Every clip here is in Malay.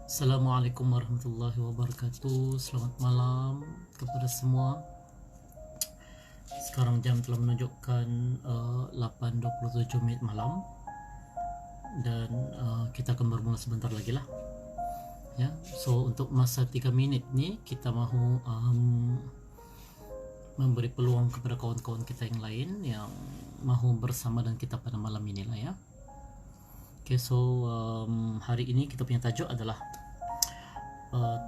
Assalamualaikum warahmatullahi wabarakatuh. Selamat malam kepada semua. Sekarang jam telah menunjukkan 8.27 menit malam. Dan kita akan bermula sebentar lagi lah. Ya, so untuk masa 3 minit ni kita mahu memberi peluang kepada kawan-kawan kita yang lain yang mahu bersama dengan kita pada malam inilah ya. Okay, so hari ini kita punya tajuk adalah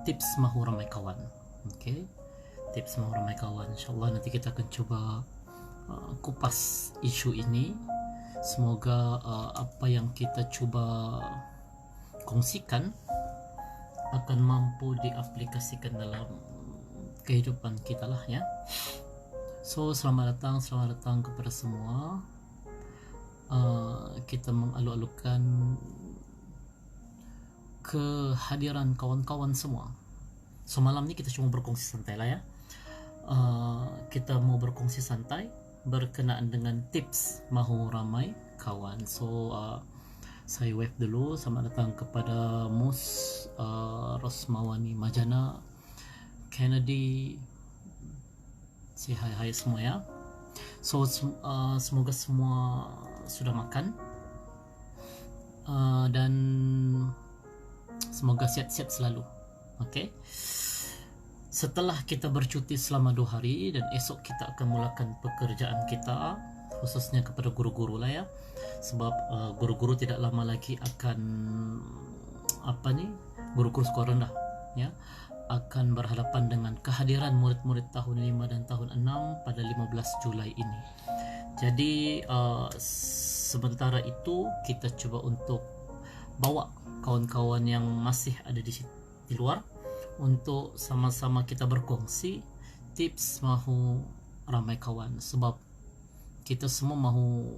tips mahu ramai kawan. Okay, tips mahu ramai kawan. InsyaAllah nanti kita akan cuba kupas isu ini. Semoga apa yang kita cuba kongsikan akan mampu diaplikasikan dalam kehidupan kita lah ya. So selamat datang kepada semua. Kita mengalu-alukan kehadiran kawan-kawan semua. So malam ni kita cuma berkongsi santai lah ya. Kita mau berkongsi santai berkenaan dengan tips mahu ramai kawan. So saya wave dulu. Selamat datang kepada Mus, Rosmawani Majana, Kennedy. Say hi semua ya. So semoga semua sudah makan dan semoga sihat-sihat selalu. Okay. Setelah kita bercuti selama 2 hari dan esok kita akan mulakan pekerjaan kita, khususnya kepada guru-guru lah ya. Sebab guru-guru tidak lama lagi akan guru-guru sekolah rendah ya, akan berhadapan dengan kehadiran murid-murid tahun 5 dan tahun 6 pada 15 Julai ini. Jadi sementara itu kita coba untuk bawa kawan-kawan yang masih ada di luar untuk sama-sama kita berkongsi tips mahu ramai kawan. Sebab kita semua mahu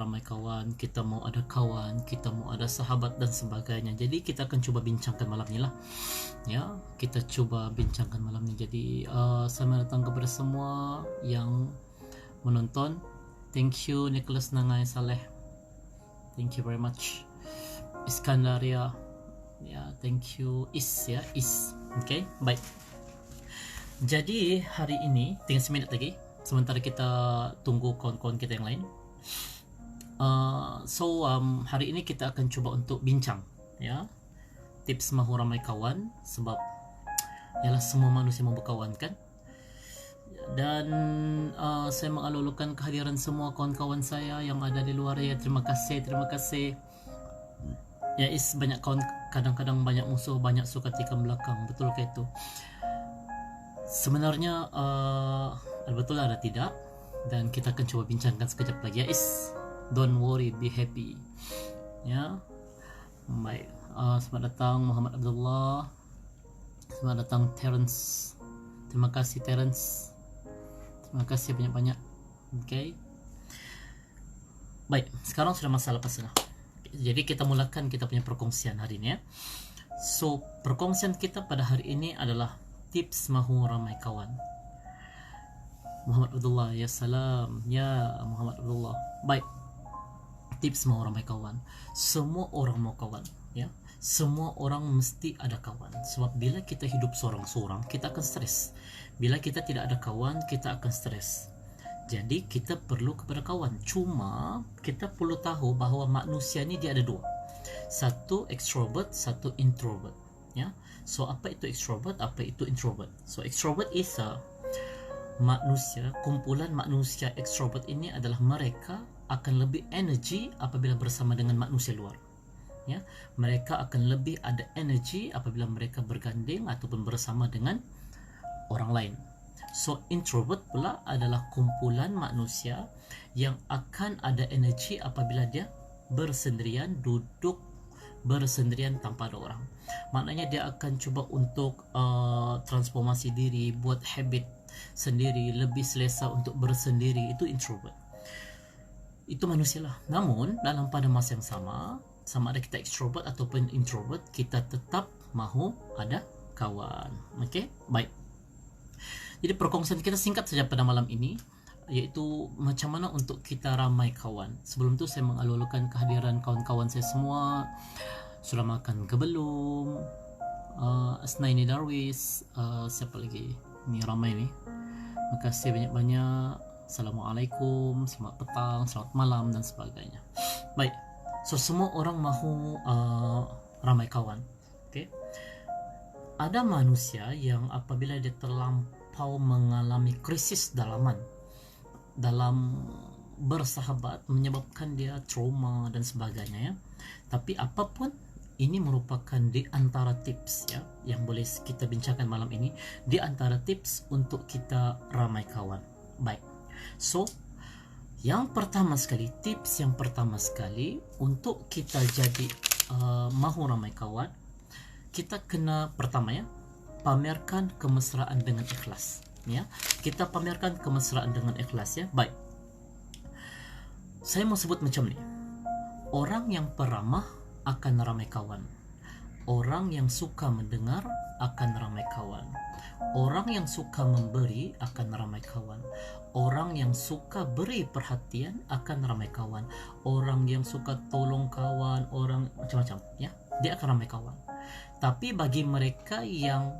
ramai kawan, kita mau ada kawan, kita mau ada sahabat dan sebagainya. Jadi kita akan cuba bincangkan malam ni lah ya. Kita cuba bincangkan malam ni. Jadi selamat datang kepada semua yang menonton. Thank you Nicholas Nangai Saleh, thank you very much. Iskandaria ya, thank you. Is. Okay, baik. Jadi hari ini tinggal 1 minit lagi sementara kita tunggu kawan-kawan kita yang lain. Hari ini kita akan cuba untuk bincang ya, tips mahu ramai kawan. Sebab ialah semua manusia mahu berkawan kan. Dan saya mengalu-alukan kehadiran semua kawan-kawan saya yang ada di luar ya. Terima kasih ya. Is banyak kawan, kadang-kadang banyak musuh, banyak suka tikam belakang. Betul ke itu? Sebenarnya betul ada tidak, dan kita akan coba bincangkan sekejap lagi ya. Is don't worry, be happy ya. Baik, selamat datang Muhammad Abdullah, selamat datang Terence. Terima kasih Terence, terima kasih banyak-banyak. Okay, baik, sekarang sudah masa lepas setengah. Jadi kita mulakan kita punya perkongsian hari ini ya. So perkongsian kita pada hari ini adalah tips mahu ramai kawan. Muhammad Abdullah, ya salam ya Muhammad Abdullah. Baik, tips mahu ramai kawan. Semua orang mau kawan ya. Semua orang mesti ada kawan. Sebab bila kita hidup seorang-seorang, kita akan stres. Bila kita tidak ada kawan, kita akan stres. Jadi kita perlu kepada kawan. Cuma kita perlu tahu bahawa manusia ni dia ada 2. Satu extrovert, satu introvert ya. So apa itu extrovert, apa itu introvert? So extrovert is manusia, kumpulan manusia extrovert ini adalah mereka akan lebih energi apabila bersama dengan manusia luar ya. Mereka akan lebih ada energi apabila mereka berganding ataupun bersama dengan orang lain. So introvert pula adalah kumpulan manusia yang akan ada energi apabila dia bersendirian, duduk bersendirian tanpa ada orang. Maknanya dia akan cuba untuk transformasi diri, buat habit sendiri, lebih selesa untuk bersendiri. Itu introvert, itu manusia lah. Namun dalam pada masa yang sama ada kita extrovert ataupun introvert, kita tetap mahu ada kawan. Okay, baik. Jadi perkongsian kita singkat saja pada malam ini, iaitu macam mana untuk kita ramai kawan. Sebelum tu saya mengalu-alukan kehadiran kawan-kawan saya semua Sudah makan ke belum? Asnaini Darwis, siapa lagi? Ini ramai nih. Makasih banyak-banyak. Assalamualaikum, selamat petang, selamat malam dan sebagainya. Baik, so semua orang mahu ramai kawan. Okay? Ada manusia yang apabila dia terlampau mengalami krisis dalam bersahabat menyebabkan dia trauma dan sebagainya ya. Tapi apapun, ini merupakan di antara tips ya yang boleh kita bincangkan malam ini, di antara tips untuk kita ramai kawan. Baik. So, yang pertama sekali, tips yang pertama sekali untuk kita jadi mahu ramai kawan, kita kena pertama ya, pamerkan kemesraan dengan ikhlas ya. Kita pamerkan kemesraan dengan ikhlas ya. Baik. Saya mau sebut macam ni. Orang yang peramah akan ramai kawan. Orang yang suka mendengar akan ramai kawan. Orang yang suka memberi akan ramai kawan. Orang yang suka beri perhatian akan ramai kawan. Orang yang suka tolong kawan, orang macam-macam ya, dia akan ramai kawan. Tapi bagi mereka yang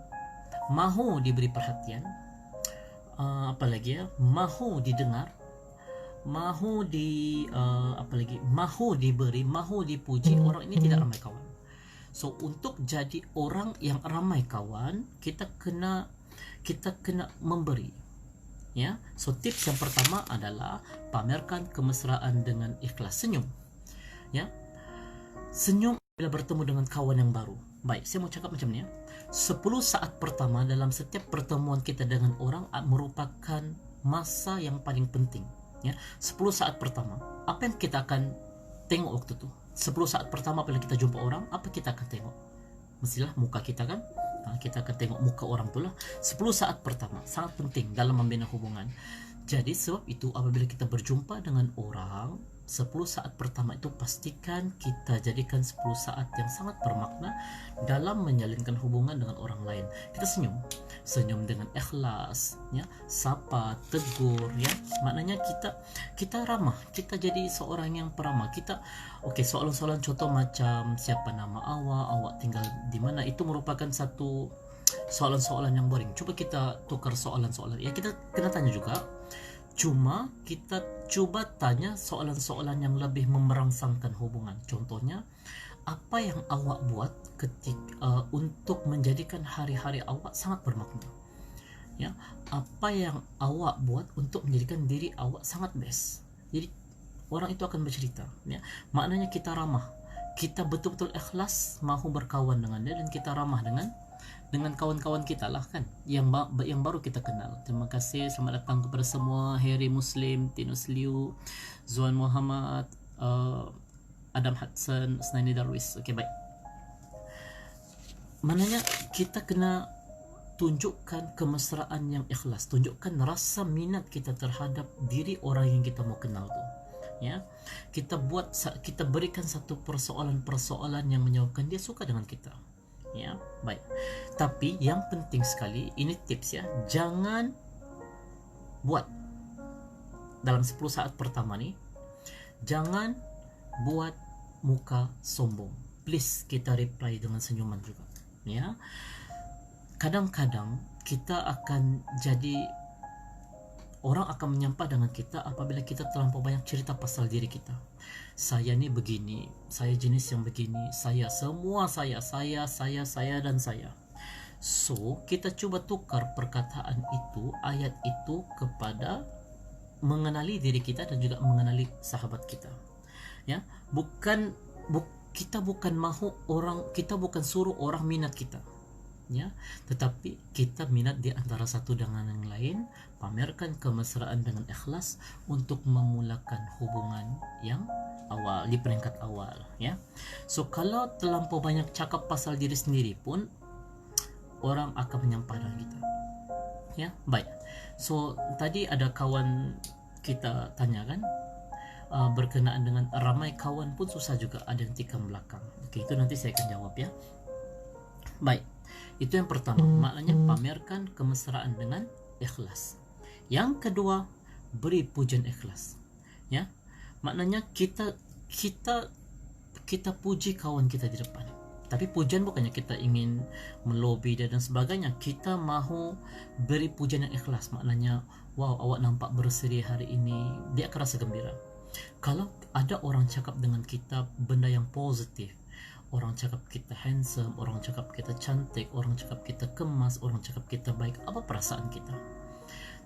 mahu diberi perhatian, apalagi ya, mahu didengar, mahu mahu diberi, mahu dipuji, orang ini tidak ramai kawan. So untuk jadi orang yang ramai kawan, kita kena memberi ya. So tips yang pertama adalah pamerkan kemesraan dengan ikhlas. Senyum ya, senyum bila bertemu dengan kawan yang baru. Baik, saya mau cakap macam ni ya. 10 saat pertama dalam setiap pertemuan kita dengan orang merupakan masa yang paling penting ya. 10 saat pertama, apa yang kita akan tengok waktu tu? 10 saat pertama bila kita jumpa orang, apa kita akan tengok? Mestilah muka kita kan? Kita akan tengok muka orang tu lah. 10 saat pertama sangat penting dalam membina hubungan. Jadi sebab itu apabila kita berjumpa dengan orang, 10 saat pertama itu pastikan kita jadikan 10 saat yang sangat bermakna dalam menjalinkan hubungan dengan orang lain. Kita senyum dengan ikhlas ya, sapa, tegur ya. Maknanya kita ramah, kita jadi seorang yang peramah. Kita soalan-soalan contoh macam siapa nama awak tinggal di mana, itu merupakan satu soalan-soalan yang boring. Coba kita tukar soalan-soalan ya, kita kena tanya juga. Cuma kita coba tanya soalan-soalan yang lebih memerangsangkan hubungan. Contohnya, apa yang awak buat ketika untuk menjadikan hari-hari awak sangat bermakna? Ya, apa yang awak buat untuk menjadikan diri awak sangat best? Jadi orang itu akan bercerita. Ya, maknanya kita ramah, kita betul-betul ikhlas mahu berkawan dengan dia, dan kita ramah dengan kawan-kawan kita lah kan, yang baru kita kenal. Terima kasih, selamat datang kepada semua. Heri Muslim, Tinus Liu, Zuan Muhammad, Adam Hudson, Asnaini Darwis. Okey, baik. Maknanya kita kena tunjukkan kemesraan yang ikhlas, tunjukkan rasa minat kita terhadap diri orang yang kita mau kenal tu ya. Kita berikan satu persoalan yang menyebabkan dia suka dengan kita ya. Baik, tapi yang penting sekali, ini tips ya, jangan buat dalam 10 saat pertama ni, jangan buat muka sombong. Please, kita reply dengan senyuman juga ya. Kadang-kadang kita akan jadi, orang akan menyampah dengan kita apabila kita terlampau banyak cerita pasal diri kita. Saya ni begini, saya jenis yang begini, saya semua saya dan saya. So, kita cuba tukar perkataan itu, ayat itu kepada mengenali diri kita dan juga mengenali sahabat kita. Ya, kita bukan mahu orang, kita bukan suruh orang minat kita. Ya, tetapi kita minat di antara satu dengan yang lain. Pamerkan kemesraan dengan ikhlas untuk memulakan hubungan yang awal, di peringkat awal ya. So kalau terlampau banyak cakap pasal diri sendiri pun, orang akan menyampah dengan kita ya. Baik, so tadi ada kawan kita tanyakan berkenaan dengan ramai kawan pun susah juga, ada yang tikam belakang. Okey, itu nanti saya akan jawab ya. Baik, itu yang pertama, maknanya pamerkan kemesraan dengan ikhlas. Yang kedua, beri pujian ikhlas ya. Maknanya kita kita puji kawan kita di depan. Tapi pujian bukannya kita ingin melobi dia dan sebagainya. Kita mahu beri pujian yang ikhlas. Maknanya, wow, awak nampak berseri hari ini. Dia akan rasa gembira. Kalau ada orang cakap dengan kita benda yang positif, orang cakap kita handsome, orang cakap kita cantik, orang cakap kita kemas, orang cakap kita baik, apa perasaan kita?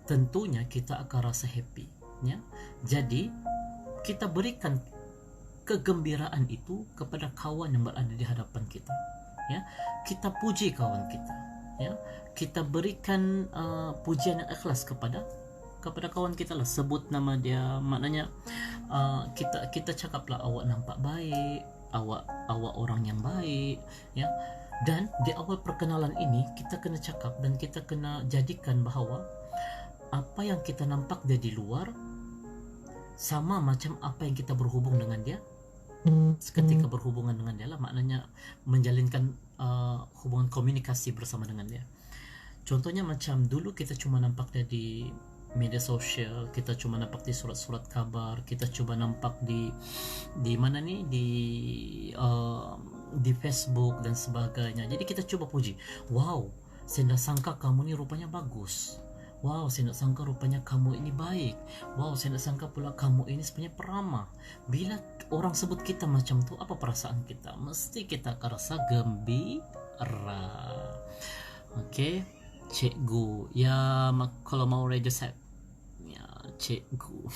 Tentunya kita akan rasa happy, ya. Jadi kita berikan kegembiraan itu kepada kawan yang berada di hadapan kita, ya. Kita puji kawan kita, ya. Kita berikan pujian yang ikhlas kepada kawan kita lah. Sebut nama dia, maknanya kita cakaplah, awak nampak baik, awak orang yang baik, ya. Dan di awal perkenalan ini kita kena cakap dan kita kena jadikan bahawa apa yang kita nampak dia di luar sama macam apa yang kita berhubung dengan dia ketika berhubungan dengan dia lah. Maknanya menjalinkan hubungan komunikasi bersama dengan dia. Contohnya macam dulu kita cuma nampak dia di media sosial, kita cuma nampak di surat-surat kabar, kita coba nampak di mana nih, di Facebook dan sebagainya. Jadi kita coba puji, wow, saya tidak sangka kamu ni rupanya bagus. Wow, saya tidak sangka rupanya kamu ini baik. Wow, saya tidak sangka pula kamu ini sebenarnya peramah. Bila orang sebut kita macam tu, apa perasaan kita? Mesti kita akan rasa gembira. Okey, cikgu. Ya, kalau mau radio set. Ya, cikgu.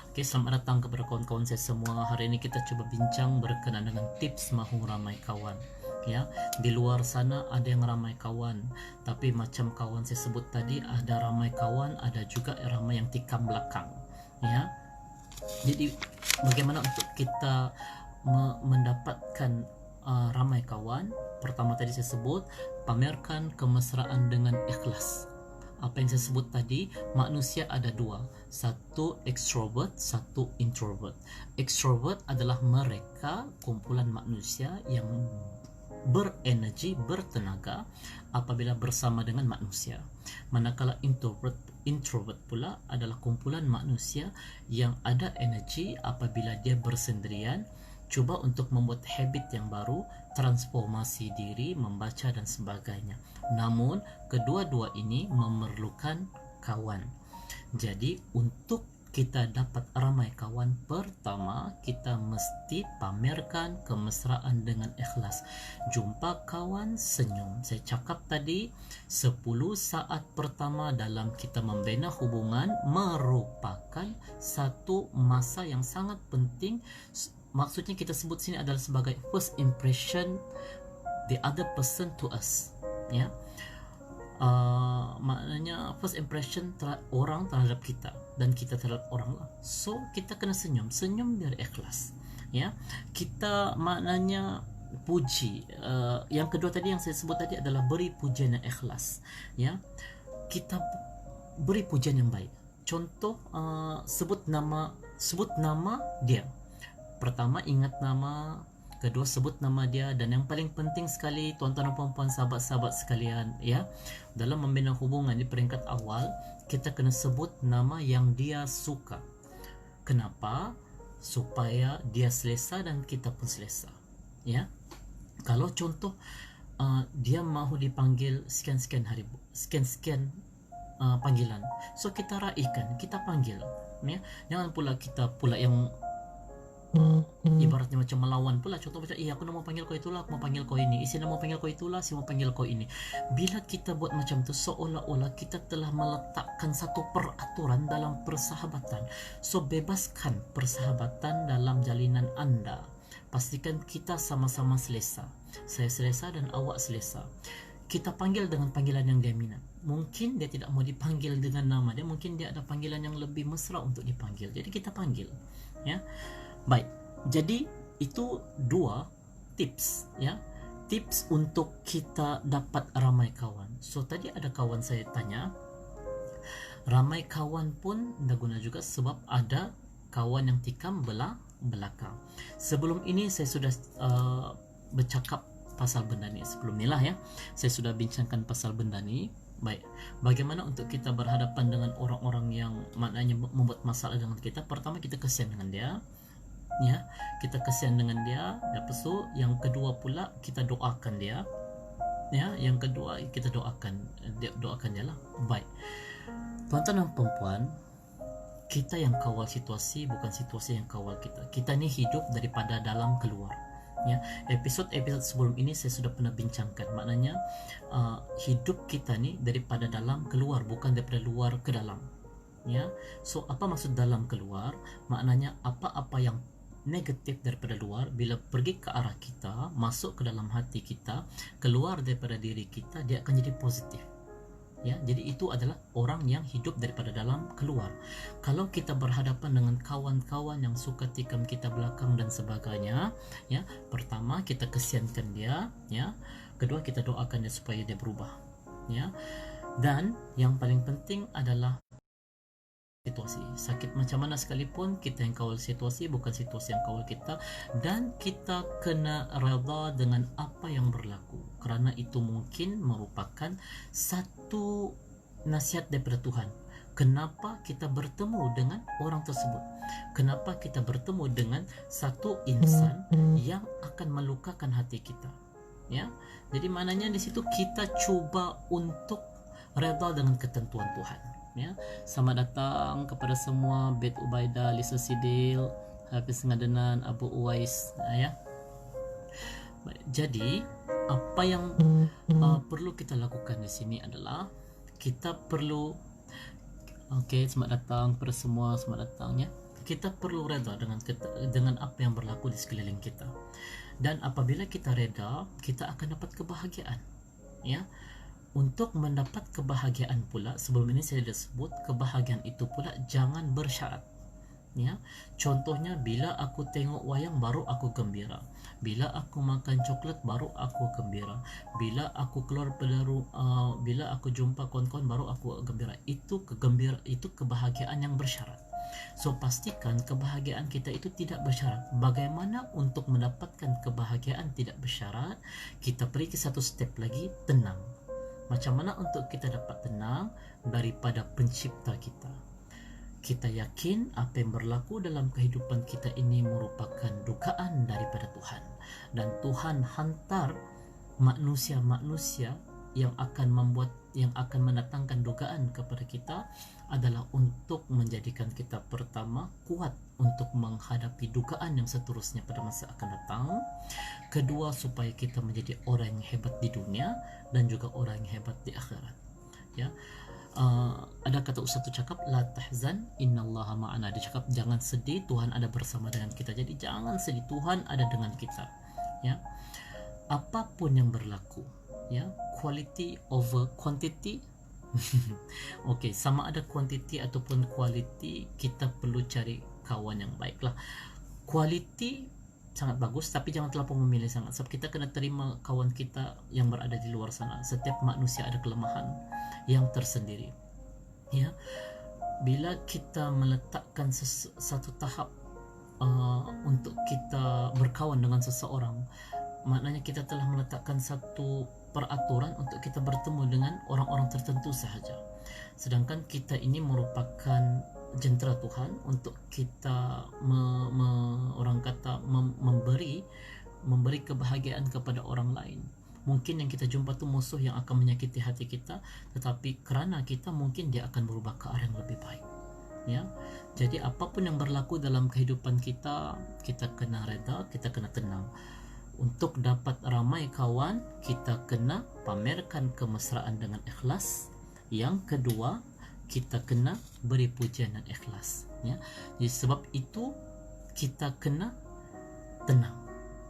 Okey, selamat datang kepada kawan-kawan saya semua. Hari ini kita coba bincang berkenaan dengan tips mahu ramai kawan. Ya, di luar sana ada yang ramai kawan, tapi macam kawan saya sebut tadi, ada ramai kawan, ada juga ramai yang tikam belakang, ya. Jadi bagaimana untuk kita mendapatkan ramai kawan? Pertama tadi saya sebut, pamerkan kemesraan dengan ikhlas. Apa yang saya sebut tadi, manusia ada dua, satu extrovert, satu introvert. Extrovert adalah mereka, kumpulan manusia yang berenergi, bertenaga apabila bersama dengan manusia. Manakala introvert pula adalah kumpulan manusia yang ada energi apabila dia bersendirian, cuba untuk membuat habit yang baru, transformasi diri, membaca dan sebagainya. Namun kedua-dua ini memerlukan kawan. Jadi untuk kita dapat ramai kawan, pertama kita mesti pamerkan kemesraan dengan ikhlas. Jumpa kawan, senyum. Saya cakap tadi, 10 saat pertama dalam kita membina hubungan merupakan satu masa yang sangat penting. Maksudnya kita sebut sini adalah sebagai first impression the other person to us, ya. Maknanya first impression orang terhadap kita dan kita terhadap orang lah. So kita kena senyum biar ikhlas, ya. Kita maknanya puji. Yang kedua tadi yang saya sebut tadi adalah beri pujian yang ikhlas, ya. Kita beri pujian yang baik. Contoh, sebut nama dia. Pertama ingat nama, kedua sebut nama dia, dan yang paling penting sekali tuan-tuan dan puan-puan, sahabat-sahabat sekalian, ya, dalam membina hubungan di peringkat awal kita kena sebut nama yang dia suka. Kenapa? Supaya dia selesa dan kita pun selesa, ya. Kalau contoh dia mahu dipanggil sekian-sekian hari, sekian-sekian panggilan, so kita raikan, kita panggil, ya. Jangan pula kita pula yang ibaratnya macam melawan pula. Contoh macam, aku nak mau panggil kau itulah, aku mau panggil kau ini, isi nak mau panggil kau itulah, si mau panggil kau ini. Bila kita buat macam tu, seolah-olah kita telah meletakkan satu peraturan dalam persahabatan. So bebaskan persahabatan dalam jalinan anda. Pastikan kita sama-sama selesa. Saya selesa dan awak selesa. Kita panggil dengan panggilan yang dia minat. Mungkin dia tidak mau dipanggil dengan nama dia, mungkin dia ada panggilan yang lebih mesra untuk dipanggil. Jadi kita panggil, ya. Baik, jadi itu dua tips, ya. Tips untuk kita dapat ramai kawan. So tadi ada kawan saya tanya, ramai kawan pun tidak guna juga sebab ada kawan yang tikam belakang. Sebelum ini saya sudah bercakap pasal benda ni. Sebelum ni lah, ya, saya sudah bincangkan pasal benda ni. Baik, bagaimana untuk kita berhadapan dengan orang-orang yang maknanya membuat masalah dengan kita? Pertama, kita kesian dengan dia. ya, kita kasihan dengan dia. Lepas tu yang kedua pula kita doakan dia, ya, yang kedua kita doakan dia lah. Baik, tuan-tuan dan puan-puan, kita yang kawal situasi, bukan situasi yang kawal kita. Kita ni hidup daripada dalam keluar, ya. Episod-episod sebelum ini saya sudah pernah bincangkan, maknanya hidup kita ni daripada dalam keluar, bukan daripada luar ke dalam, ya. So apa maksud dalam keluar? Maknanya apa-apa yang negatif daripada luar bila pergi ke arah kita, masuk ke dalam hati kita, keluar daripada diri kita, dia akan jadi positif, ya. Jadi itu adalah orang yang hidup daripada dalam keluar. Kalau kita berhadapan dengan kawan-kawan yang suka tikam kita belakang dan sebagainya, ya, pertama kita kesiankan dia, ya. Kedua kita doakan dia supaya dia berubah, ya. Dan yang paling penting adalah situasi. Sakit macam mana sekalipun, kita yang kawal situasi, bukan situasi yang kawal kita. Dan kita kena redha dengan apa yang berlaku, kerana itu mungkin merupakan satu nasihat daripada Tuhan. Kenapa kita bertemu dengan orang tersebut? Kenapa kita bertemu dengan satu insan yang akan melukakan hati kita, ya? Jadi maknanya di situ kita cuba untuk redha dengan ketentuan Tuhan, ya. Selamat datang kepada semua, Bet Ubaidah, Lisa Sidil, Hafiz Ngadenan, Abu Uwais, ya. Jadi apa yang perlu kita lakukan di sini adalah kita perlu, selamat datang kepada semua, selamat datang, ya. Kita perlu reda dengan apa yang berlaku di sekeliling kita. Dan apabila kita reda, kita akan dapat kebahagiaan, ya. Untuk mendapat kebahagiaan pula, sebelum ini saya dah sebut, kebahagiaan itu pula jangan bersyarat, ya. Contohnya, bila aku tengok wayang baru aku gembira, bila aku makan coklat baru aku gembira, bila aku keluar bila aku jumpa kawan-kawan baru aku gembira. Itu kebahagiaan yang bersyarat. So pastikan kebahagiaan kita itu tidak bersyarat. Bagaimana untuk mendapatkan kebahagiaan tidak bersyarat? Kita pergi ke satu step lagi, tenang. Macam mana untuk kita dapat tenang? Daripada pencipta kita. Kita yakin apa yang berlaku dalam kehidupan kita ini merupakan dugaan daripada Tuhan. Dan Tuhan hantar manusia-manusia yang akan mendatangkan dugaan kepada kita adalah untuk menjadikan kita pertama kuat untuk menghadapi dugaan yang seterusnya pada masa akan datang. Kedua, supaya kita menjadi orang yang hebat di dunia dan juga orang yang hebat di akhirat, ya. Ada kata Ustaz tu cakap, la tahzan innallaha ma'ana. Dia cakap jangan sedih, Tuhan ada bersama dengan kita. Jadi jangan sedih, Tuhan ada dengan kita, ya. Apapun yang berlaku, ya, quality over quantity. Okey, sama ada quantity ataupun quality, kita perlu cari kawan yang baiklah. Quality sangat bagus, tapi jangan terlalu memilih sangat, sebab kita kena terima kawan kita yang berada di luar sana. Setiap manusia ada kelemahan yang tersendiri, ya. Bila kita meletakkan satu tahap untuk kita berkawan dengan seseorang, maknanya kita telah meletakkan satu peraturan untuk kita bertemu dengan orang-orang tertentu sahaja. Sedangkan kita ini merupakan jentera Tuhan untuk kita memberi kebahagiaan kepada orang lain. Mungkin yang kita jumpa tu musuh yang akan menyakiti hati kita, tetapi kerana kita, mungkin dia akan berubah ke arah yang lebih baik, ya. Jadi apapun yang berlaku dalam kehidupan kita, kita kena reda, kita kena tenang. Untuk dapat ramai kawan, kita kena pamerkan kemesraan dengan ikhlas. Yang kedua, kita kena beri pujian dan ikhlas, ya. Jadi sebab itu kita kena tenang.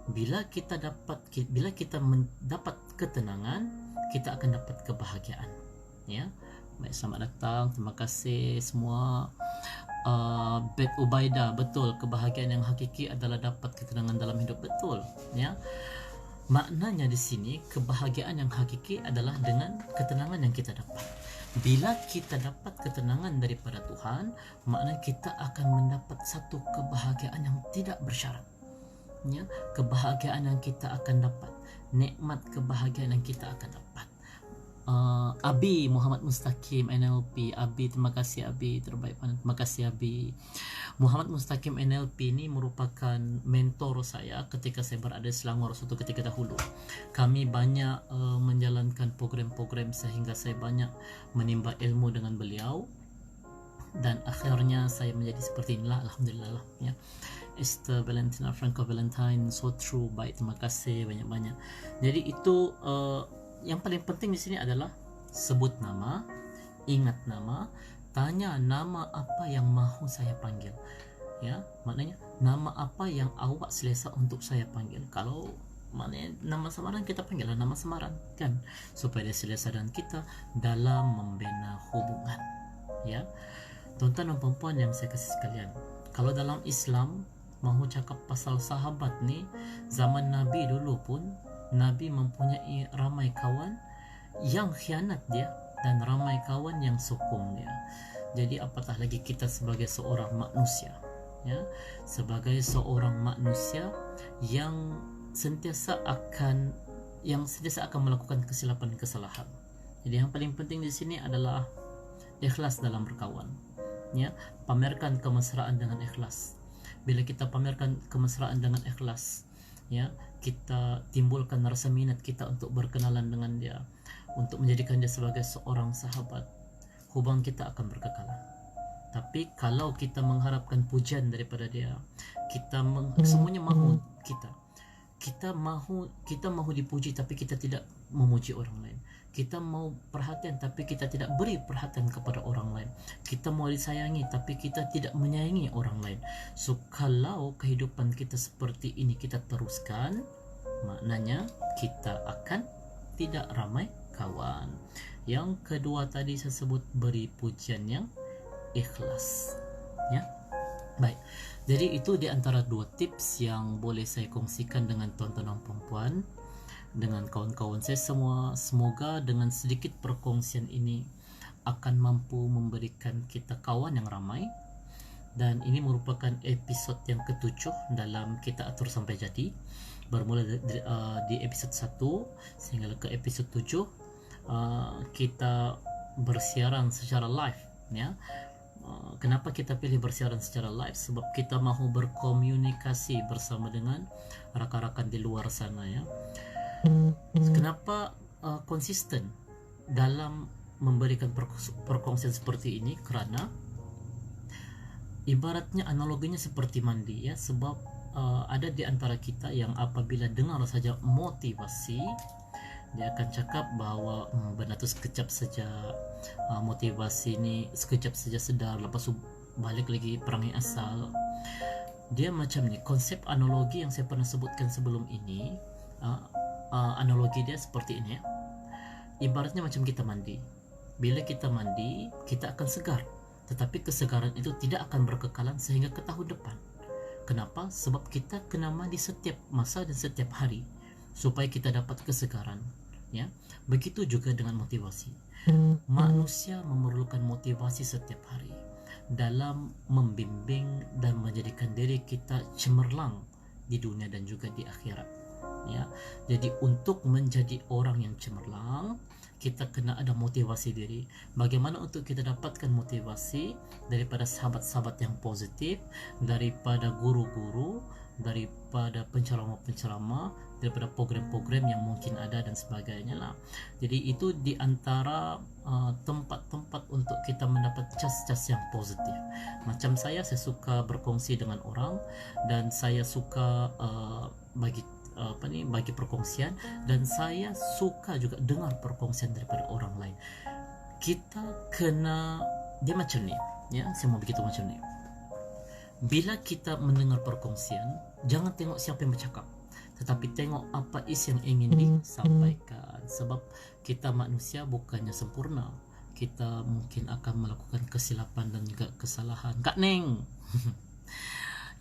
Bila kita mendapat ketenangan, kita akan dapat kebahagiaan, ya. Baik, selamat datang, terima kasih semua. Bet Ubaidah, betul, kebahagiaan yang hakiki adalah dapat ketenangan dalam hidup, betul, ya. Maknanya di sini kebahagiaan yang hakiki adalah dengan ketenangan yang kita dapat. Bila kita dapat ketenangan daripada Tuhan, maknanya kita akan mendapat satu kebahagiaan yang tidak bersyarat, ya. Kebahagiaan yang kita akan dapat, nikmat kebahagiaan yang kita akan dapat, Abi Muhammad Mustaqim NLP. Abi, terima kasih Abi, terbaik banget, terima kasih Abi. Muhammad Mustaqim NLP ini merupakan mentor saya ketika saya berada di Selangor suatu ketika dahulu. Kami banyak menjalankan program-program sehingga saya banyak menimba ilmu dengan beliau, dan akhirnya saya menjadi seperti inilah, alhamdulillah lah ya. Esther Valentina Franco Valentine, so true, baik, terima kasih banyak-banyak. Jadi itu yang paling penting di sini adalah sebut nama, ingat nama, tanya nama apa yang mahu saya panggil. Ya, maknanya nama apa yang awak selesa untuk saya panggil. Kalau maknanya nama samaran, kita panggillah nama samaran kan, supaya dia selesa dan kita dalam membina hubungan. Ya, tuan-tuan dan perempuan yang saya kasih sekalian, kalau dalam Islam mahu cakap pasal sahabat ni, zaman Nabi dulu pun Nabi mempunyai ramai kawan yang khianat dia dan ramai kawan yang sokong dia. Jadi apatah lagi kita sebagai seorang manusia, ya, sebagai seorang manusia yang sentiasa akan melakukan kesilapan kesalahan. Jadi yang paling penting di sini adalah ikhlas dalam berkawan. Ya, pamerkan kemesraan dengan ikhlas. Bila kita pamerkan kemesraan dengan ikhlas, ya, kita timbulkan rasa minat kita untuk berkenalan dengan dia, untuk menjadikan dia sebagai seorang sahabat, hubungan kita akan berkekalan. Tapi kalau kita mengharapkan pujian daripada dia, kita semuanya mahu kita mahu dipuji tapi kita tidak memuji orang lain. Kita mau perhatian tapi kita tidak beri perhatian kepada orang lain. Kita mau disayangi tapi kita tidak menyayangi orang lain. So kalau kehidupan kita seperti ini kita teruskan, maknanya kita akan tidak ramai kawan. Yang kedua tadi saya sebut beri pujian yang ikhlas. Ya. Baik. Jadi itu di antara dua tips yang boleh saya kongsikan dengan tuan-tuan dan perempuan, dengan kawan-kawan saya semua. Semoga dengan sedikit perkongsian ini akan mampu memberikan kita kawan yang ramai. Dan ini merupakan episod yang ke-7 dalam Kita Atur Sampai Jadi. Bermula di episod 1 sehingga ke episod 7 kita bersiaran secara live, ya. Kenapa kita pilih bersiaran secara live? Sebab kita mahu berkomunikasi bersama dengan rakan-rakan di luar sana, ya. Kenapa konsisten dalam memberikan perkongsian seperti ini? Kerana ibaratnya analoginya seperti mandi, ya. Sebab ada di antara kita yang apabila dengar saja motivasi, dia akan cakap bahawa benda tu sekejap saja, motivasi ni sekejap saja sedar, lepas tu balik lagi perangai asal. Dia macam ni. Konsep analogi yang saya pernah sebutkan sebelum ini, analogi dia seperti ini, ya. Ibaratnya macam kita mandi. Bila kita mandi, kita akan segar, tetapi kesegaran itu tidak akan berkekalan sehingga ke tahun depan. Kenapa? Sebab kita kena mandi setiap masa dan setiap hari supaya kita dapat kesegaran, ya. Begitu juga dengan motivasi. Manusia memerlukan motivasi setiap hari dalam membimbing dan menjadikan diri kita cemerlang di dunia dan juga di akhirat, ya. Jadi untuk menjadi orang yang cemerlang, kita kena ada motivasi diri. Bagaimana untuk kita dapatkan motivasi? Daripada sahabat-sahabat yang positif, daripada guru-guru, daripada penceramah-penceramah, daripada program-program yang mungkin ada dan sebagainya lah. Jadi itu di antara tempat-tempat untuk kita mendapat cas-cas yang positif. Macam saya suka berkongsi dengan orang, dan saya suka bagi perkongsian, dan saya suka juga dengar perkongsian daripada orang lain. Kita kena, dia macam ni, ya, saya mau begitu macam ni. Bila kita mendengar perkongsian, jangan tengok siapa yang bercakap, tetapi tengok apa isi yang ingin disampaikan. Sebab kita manusia bukannya sempurna. Kita mungkin akan melakukan kesilapan dan juga kesalahan. Kak Neng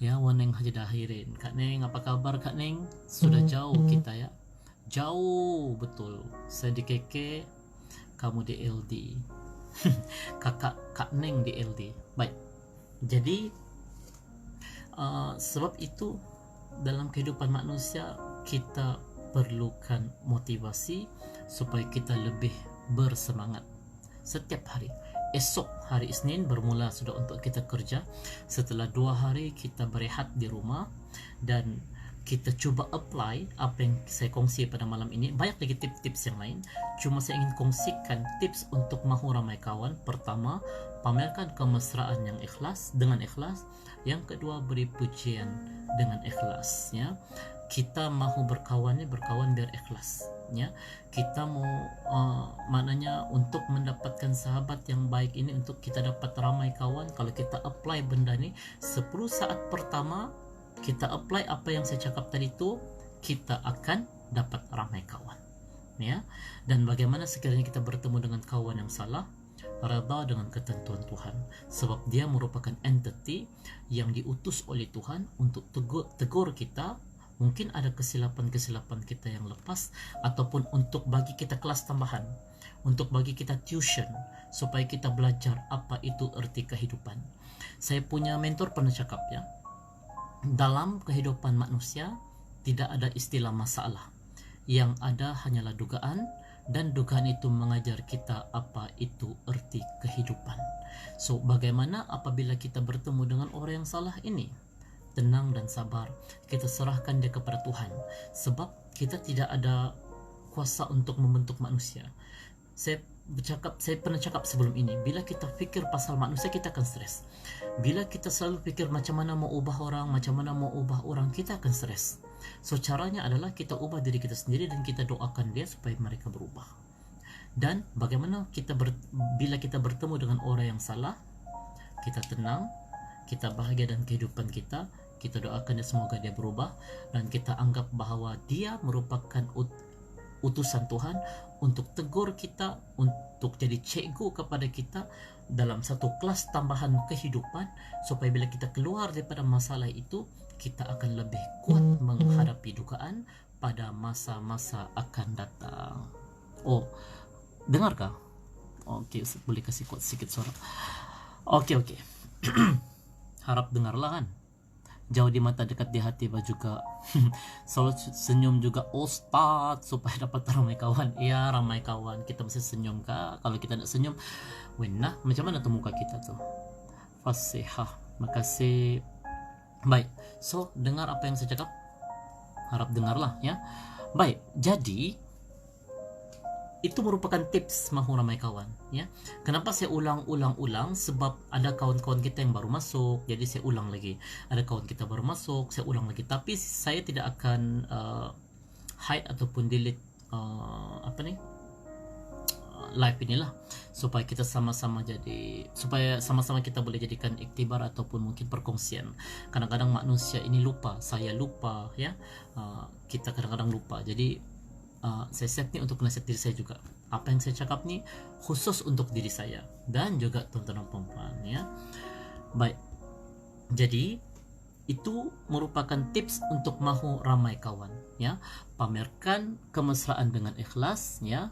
ya, Waneng Haji Dahirin. Kak Neng, apa kabar Kak Neng? Sudah jauh kita, ya. Jauh betul. Saya di KK, kamu di LD. Kak Neng di LD. Baik. Jadi sebab itu dalam kehidupan manusia kita perlukan motivasi supaya kita lebih bersemangat setiap hari. Esok hari Isnin bermula sudah untuk kita kerja. Setelah 2 hari kita berehat di rumah dan kita coba apply apa yang saya kongsi pada malam ini. Banyak lagi tips-tips yang lain, cuma saya ingin kongsikan tips untuk mahu ramai kawan. Pertama, pamerkan kemesraan yang ikhlas, dengan ikhlas. Yang kedua, beri pujian dengan ikhlas, ya. Kita mahu berkawan biar ikhlas, ya. Kita mau maknanya untuk mendapatkan sahabat yang baik ini, untuk kita dapat ramai kawan, kalau kita apply benda ni 10 saat pertama kita apply apa yang saya cakap tadi itu, kita akan dapat ramai kawan, ya. Dan bagaimana sekiranya kita bertemu dengan kawan yang salah, reda dengan ketentuan Tuhan, sebab dia merupakan entity yang diutus oleh Tuhan untuk tegur kita. Mungkin ada kesilapan-kesilapan kita yang lepas, ataupun untuk bagi kita kelas tambahan, untuk bagi kita tuition, supaya kita belajar apa itu erti kehidupan. Saya punya mentor pernah cakap, ya, dalam kehidupan manusia tidak ada istilah masalah, yang ada hanyalah dugaan, dan dugaan itu mengajar kita apa itu erti kehidupan. So, bagaimana apabila kita bertemu dengan orang yang salah ini? Tenang dan sabar, kita serahkan dia kepada Tuhan, sebab kita tidak ada kuasa untuk membentuk manusia. Saya pernah cakap sebelum ini, bila kita fikir pasal manusia, kita akan stres. Bila kita selalu fikir macam mana mau ubah orang, kita akan stres. So, caranya adalah kita ubah diri kita sendiri dan kita doakan dia supaya mereka berubah. Dan bagaimana bila kita bertemu dengan orang yang salah, kita tenang, kita bahagia dengan kehidupan kita doakan dia semoga dia berubah, dan kita anggap bahwa dia merupakan utusan Tuhan untuk tegur kita, untuk jadi cikgu kepada kita dalam satu kelas tambahan kehidupan, supaya bila kita keluar daripada masalah itu, kita akan lebih kuat menghadapi dugaan pada masa-masa akan datang. Oh, dengarkah? Okey, boleh kasih kuat sedikit suara. Okey. Harap dengarlah kan. Jauh di mata, dekat di hati juga. Selalu senyum juga Ustaz, supaya dapat ramai kawan. Ya, ramai kawan, kita mesti senyum kah? Kalau kita nak senyum, wenah, macam mana tuh muka kita tuh? Fasihah. Makasih. Baik, so dengar apa yang saya cakap. Harap dengarlah, ya. Baik, jadi itu merupakan tips mahu ramai kawan, ya. Kenapa saya ulang-ulang? Sebab ada kawan-kawan kita yang baru masuk, jadi saya ulang lagi. Ada kawan kita baru masuk, saya ulang lagi. Tapi saya tidak akan hide ataupun delete live inilah, supaya kita sama-sama kita boleh jadikan iktibar ataupun mungkin perkongsian. Kadang-kadang manusia ini lupa, saya lupa, ya. Kita kadang-kadang lupa. Jadi saya set ni untuk nasihat diri saya juga. Apa yang saya cakap ni khusus untuk diri saya dan juga tuan-tuan dan puan-puan, ya. Baik. Jadi itu merupakan tips untuk mahu ramai kawan, ya. Pamerkan kemesraan dengan ikhlas, ya.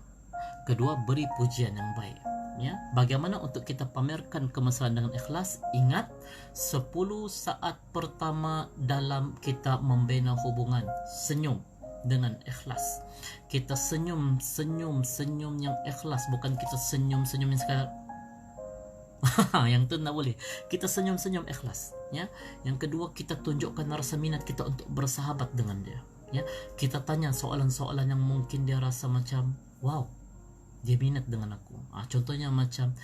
Kedua, beri pujian yang baik, ya. Bagaimana untuk kita pamerkan kemesraan dengan ikhlas? Ingat, 10 saat pertama dalam kita membina hubungan, senyum dengan ikhlas. Kita senyum yang ikhlas, bukan kita senyum yang sekadar yang tu tak boleh. Kita senyum ikhlas, ya. Yang kedua, kita tunjukkan rasa minat kita untuk bersahabat dengan dia, ya. Kita tanya soalan-soalan yang mungkin dia rasa macam wow, dia minat dengan aku. Contohnya macam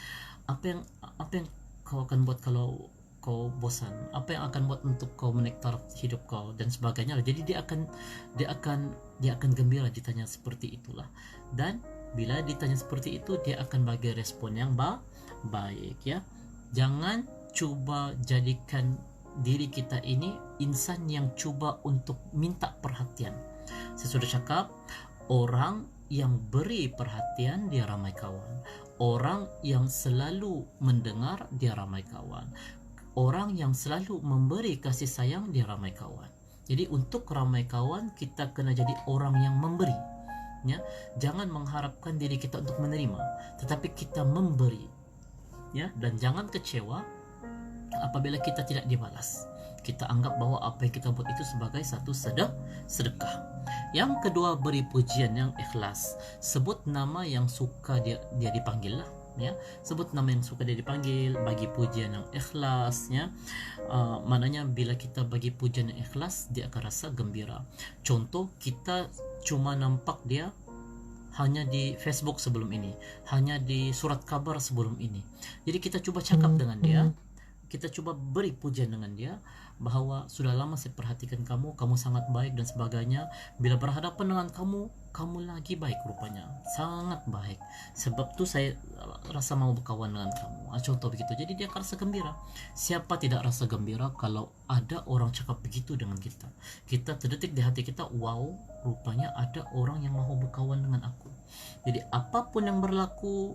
apa yang kau akan buat kalau kau bosan, apa yang akan buat untuk kau menektar hidup kau, dan sebagainya. Jadi dia akan gembira ditanya seperti itulah. Dan bila ditanya seperti itu, dia akan bagi respon yang baik, ya. Jangan cuba jadikan diri kita ini insan yang cuba untuk minta perhatian. Saya sudah cakap, orang yang beri perhatian dia ramai kawan. Orang yang selalu mendengar dia ramai kawan. Orang yang selalu memberi kasih sayang dia ramai kawan. Jadi untuk ramai kawan, kita kena jadi orang yang memberi, ya. Jangan mengharapkan diri kita untuk menerima, tetapi kita memberi, ya. Dan jangan kecewa apabila kita tidak dibalas. Kita anggap bahwa apa yang kita buat itu sebagai satu sedekah. Yang kedua, beri pujian yang ikhlas. Sebut nama yang suka dia dipanggil lah, ya. Sebut nama yang suka dia dipanggil, bagi pujian yang ikhlas, ya. Maknanya bila kita bagi pujian yang ikhlas, dia akan rasa gembira. Contoh, kita cuma nampak dia hanya di Facebook sebelum ini, hanya di surat kabar sebelum ini. Jadi kita coba cakap dengan dia, kita coba beri pujian dengan dia, bahwa sudah lama saya perhatikan kamu sangat baik dan sebagainya. Bila berhadapan dengan kamu lagi baik rupanya, sangat baik. Sebab tu saya rasa mau berkawan dengan kamu. Contoh begitu. Jadi dia akan rasa gembira. Siapa tidak rasa gembira kalau ada orang cakap begitu dengan kita? Kita terdetik di hati kita, wow, rupanya ada orang yang mau berkawan dengan aku. Jadi apapun yang berlaku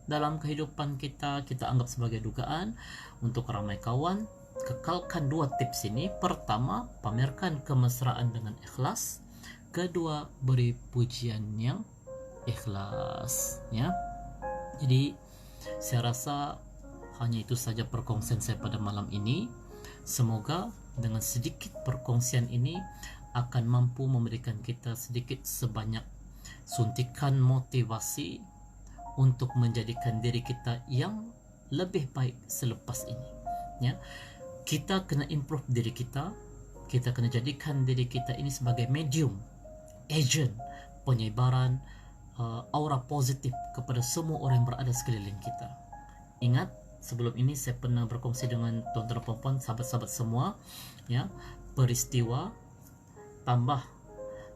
dalam kehidupan kita, kita anggap sebagai dugaan untuk ramai kawan. Kekalkan dua tips ini. Pertama, pamerkan kemesraan dengan ikhlas. Kedua, beri pujian yang ikhlas, ya. Jadi saya rasa hanya itu saja perkongsian saya pada malam ini. Semoga dengan sedikit perkongsian ini akan mampu memberikan kita sedikit sebanyak suntikan motivasi untuk menjadikan diri kita yang lebih baik selepas ini, ya. Kita kena improve diri kita. Kita kena jadikan diri kita ini sebagai medium, agent penyebaran aura positif kepada semua orang yang berada sekeliling kita. Ingat, sebelum ini saya pernah berkongsi dengan tuan-tuan dan puan-puan, sahabat-sahabat semua, ya, peristiwa tambah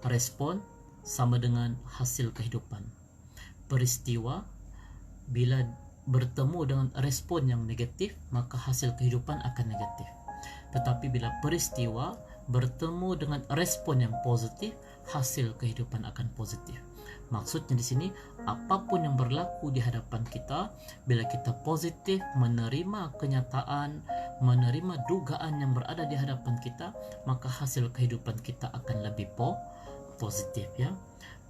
respon sama dengan hasil kehidupan. Peristiwa bila bertemu dengan respon yang negatif, maka hasil kehidupan akan negatif. Tetapi bila peristiwa bertemu dengan respon yang positif, hasil kehidupan akan positif. Maksudnya di sini, apapun yang berlaku di hadapan kita, bila kita positif menerima kenyataan, menerima dugaan yang berada di hadapan kita, maka hasil kehidupan kita akan lebih positif, ya.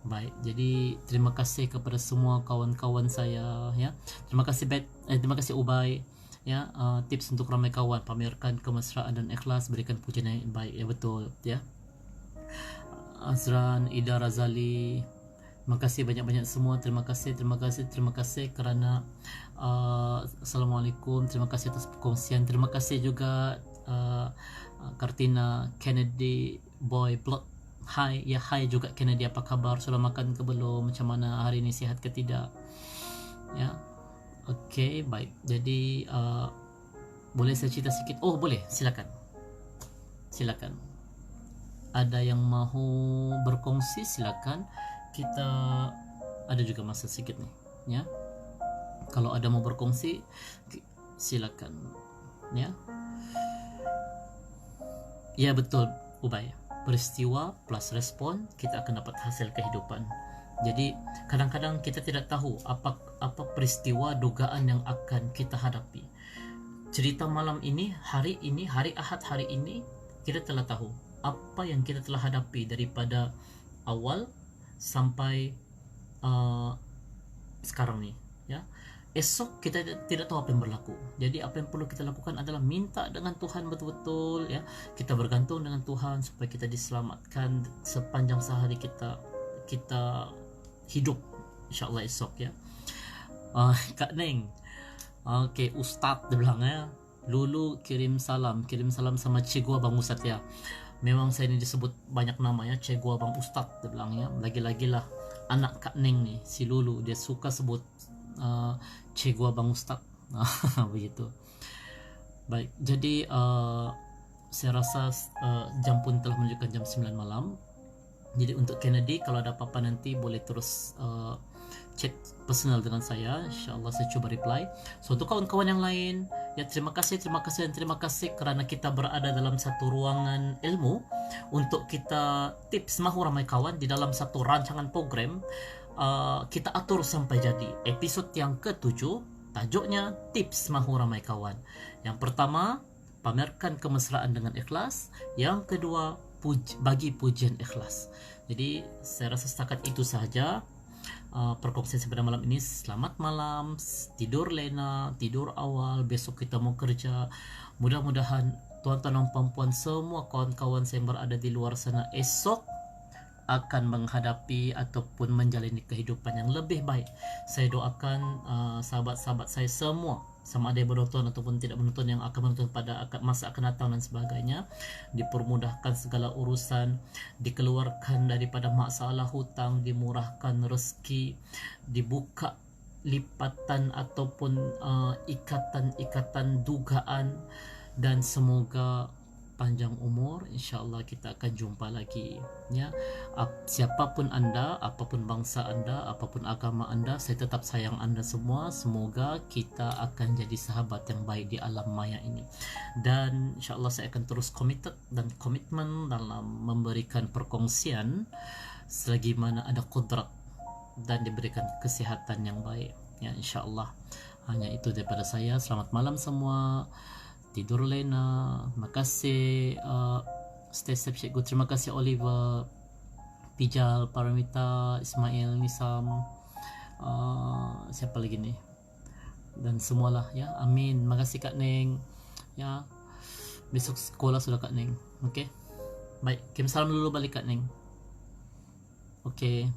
Baik, jadi terima kasih kepada semua kawan-kawan saya, ya. Terima kasih terima kasih Ubay, ya. Tips untuk ramai kawan, pamerkan kemesraan dan ikhlas, berikan pujian yang baik, ya, betul, ya. Azran, Ida Razali, terima kasih banyak-banyak semua. Terima kasih kerana Assalamualaikum. Terima kasih atas perkongsian. Terima kasih juga Kartina, Kennedy, Boy, Blood. Hai, ya, hai juga Kennedy, apa kabar? Sudah makan ke belum? Macam mana hari ini, sihat ke tidak? Ya, okey, baik. Jadi boleh saya cerita sikit? Oh, boleh, silakan. Ada yang mahu berkongsi, silakan. Kita ada juga masa sikit nih, ya. Kalau ada mau berkongsi, silakan, ya. Ya, betul, Ubay. Peristiwa plus respon, kita akan dapat hasil kehidupan. Jadi kadang-kadang kita tidak tahu apa peristiwa dugaan yang akan kita hadapi. Cerita malam ini, hari Ahad hari ini, kita telah tahu apa yang kita telah hadapi daripada awal sampai sekarang nih, ya. Esok kita tidak tahu apa yang berlaku. Jadi apa yang perlu kita lakukan adalah minta dengan Tuhan betul-betul, ya. Kita bergantung dengan Tuhan supaya kita diselamatkan sepanjang sehari kita hidup, insyaallah esok, ya. Kak Neng, okey, Ustaz dia bilang, ya. Lulu kirim salam sama Cikgu Abang Ustaz, ya. Memang saya ini disebut banyak nama, ya, Cikgu Abang Ustaz dia bilang, ya. Lagi-lagi lah anak Kak Neng nih, si Lulu, dia suka sebut Cikgu Abang Ustaz. Begitu. Baik, jadi saya rasa jam pun telah menunjukkan jam 9 malam. Jadi untuk Kennedy, kalau ada apa-apa nanti boleh terus chat personal dengan saya, insyaallah saya cuba reply. So untuk kawan-kawan yang lain, ya, terima kasih kerana kita berada dalam satu ruangan ilmu untuk kita tips mahu ramai kawan di dalam satu rancangan program. Kita atur sampai jadi episod yang ke-7, tajuknya tips mahu ramai kawan. Yang pertama, pamerkan kemesraan dengan ikhlas. Yang kedua, bagi pujian ikhlas. Jadi saya rasa setakat itu sahaja perkongsian pada malam ini. Selamat malam, tidur lena, tidur awal. Besok kita mau kerja. Mudah-mudahan tuan-tuan dan perempuan, semua kawan-kawan saya yang berada di luar sana esok akan menghadapi ataupun menjalani kehidupan yang lebih baik. Saya doakan sahabat-sahabat saya semua, sama ada yang menonton ataupun tidak menonton, yang akan menonton pada masa akan datang dan sebagainya, dipermudahkan segala urusan, dikeluarkan daripada masalah hutang, dimurahkan rezeki, dibuka lipatan ataupun ikatan-ikatan dugaan, dan semoga panjang umur. InsyaAllah kita akan jumpa lagi ya. Siapapun anda, apapun bangsa anda, apapun agama anda, saya tetap sayang anda semua. Semoga kita akan jadi sahabat yang baik di alam maya ini, dan InsyaAllah saya akan terus committed dan komitmen dalam memberikan perkongsian selagi mana ada kodrat dan diberikan kesihatan yang baik ya, InsyaAllah. Hanya itu daripada saya. Selamat malam semua, tidur lena. Makasih stay safe cikgu. Terima kasih Oliver, Pijal, Paramita, Ismail, Nisam, siapa lagi nih, dan semualah ya. Amin. Makasih Kak Neng ya. Besok sekolah sudah Kak Neng. Oke, baik, kirim salam dulu balik Kak Neng. Oke,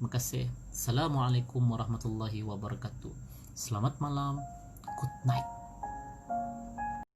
makasih. Assalamualaikum warahmatullahi wabarakatuh. Selamat malam, good night.